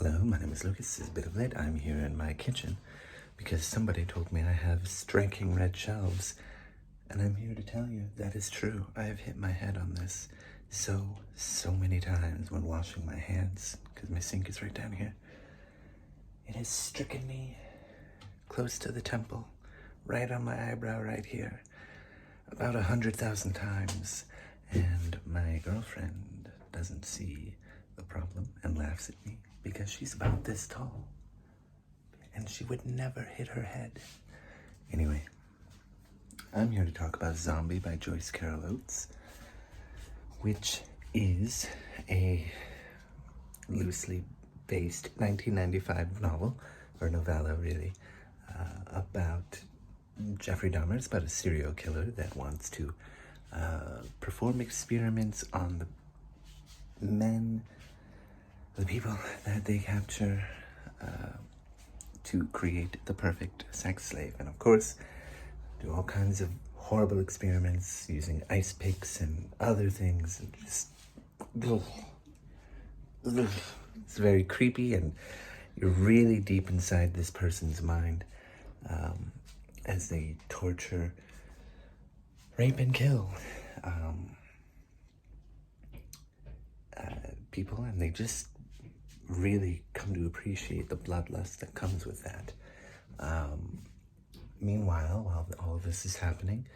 Hello, my name is Lucas. It's a bit of late. I'm here in my kitchen because somebody told me I have striking red shelves, and I'm here to tell you that is true. I have hit my head on this so many times when washing my hands because my sink is right down here. It has stricken me close to the temple, right on my eyebrow right here, about 100,000 times, and my girlfriend doesn't see the problem and laughs at me because she's about this tall and she would never hit her head. Anyway, I'm here to talk about Zombie by Joyce Carol Oates, which is a loosely based 1995 novel, or novella really, about Jeffrey Dahmer. It's about a serial killer that wants to perform experiments on the people that they capture to create the perfect sex slave. And of course, do all kinds of horrible experiments using ice picks and other things. And just, it's very creepy, and you're really deep inside this person's mind as they torture, rape, and kill people, and they just really come to appreciate the bloodlust that comes with that. Meanwhile, while all of this is happening,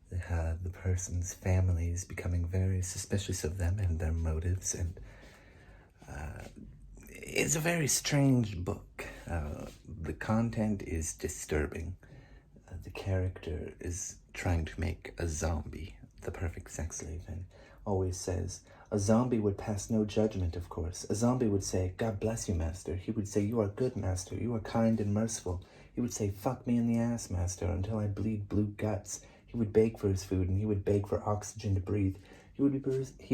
the person's family is becoming very suspicious of them and their motives, and it's a very strange book. The content is disturbing. The character is trying to make a zombie the perfect sex slave, and always says, a zombie would pass no judgment, of course. A zombie would say, God bless you, master. He would say, you are good, master. You are kind and merciful. He would say, fuck me in the ass, master, until I bleed blue guts. He would beg for his food, and he would beg for oxygen to breathe. He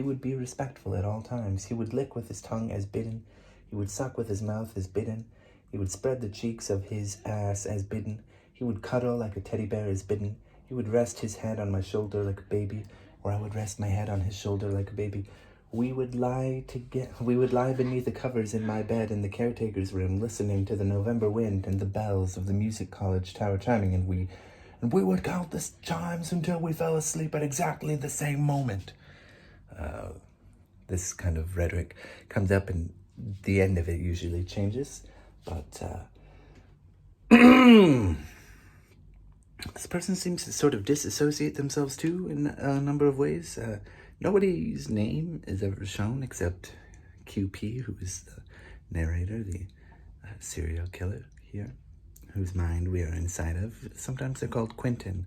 would be respectful at all times. He would lick with his tongue as bidden. He would suck with his mouth as bidden. He would spread the cheeks of his ass as bidden. He would cuddle like a teddy bear as bidden. He would rest his head on my shoulder like a baby, or I would rest my head on his shoulder like a baby. We would lie beneath the covers in my bed in the caretaker's room, listening to the November wind and the bells of the music college tower chiming, and we would count the chimes until we fell asleep at exactly the same moment. This kind of rhetoric comes up, and the end of it usually changes, but this person seems to sort of disassociate themselves too in a number of ways. Nobody's name is ever shown except QP, who is the narrator, the serial killer here, whose mind we are inside of. Sometimes they're called Quentin,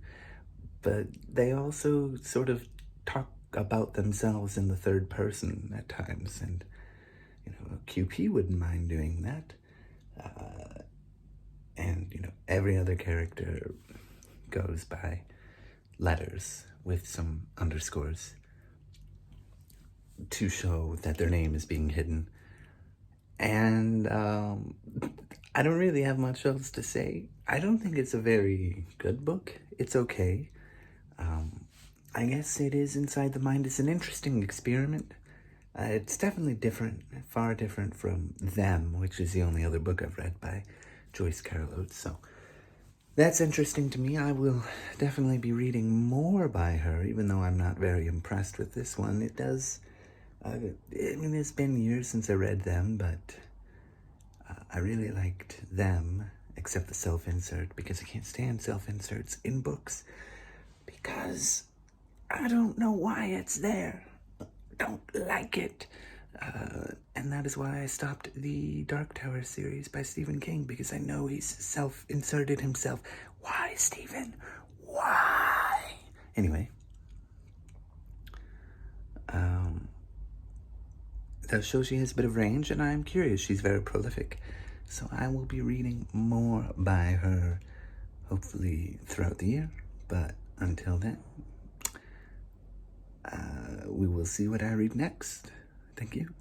but they also sort of talk about themselves in the third person at times, and QP wouldn't mind doing that. And every other character goes by letters with some underscores to show that their name is being hidden. And I don't really have much else to say. I don't think it's a very good book. It's okay. I guess it is inside the mind. It's an interesting experiment. It's definitely different, far different from Them, which is the only other book I've read by Joyce Carol Oates. So that's interesting to me. I will definitely be reading more by her, even though I'm not very impressed with this one. It does, it's been years since I read Them, but I really liked Them, except the self-insert, because I can't stand self-inserts in books, because I don't know why it's there. Don't like it. And that is why I stopped the Dark Tower series by Stephen King, because I know he's self-inserted himself. Why, Stephen? Why? Anyway. That shows she has a bit of range, and I'm curious. She's very prolific. So I will be reading more by her, hopefully throughout the year. But until then, we will see what I read next. Thank you.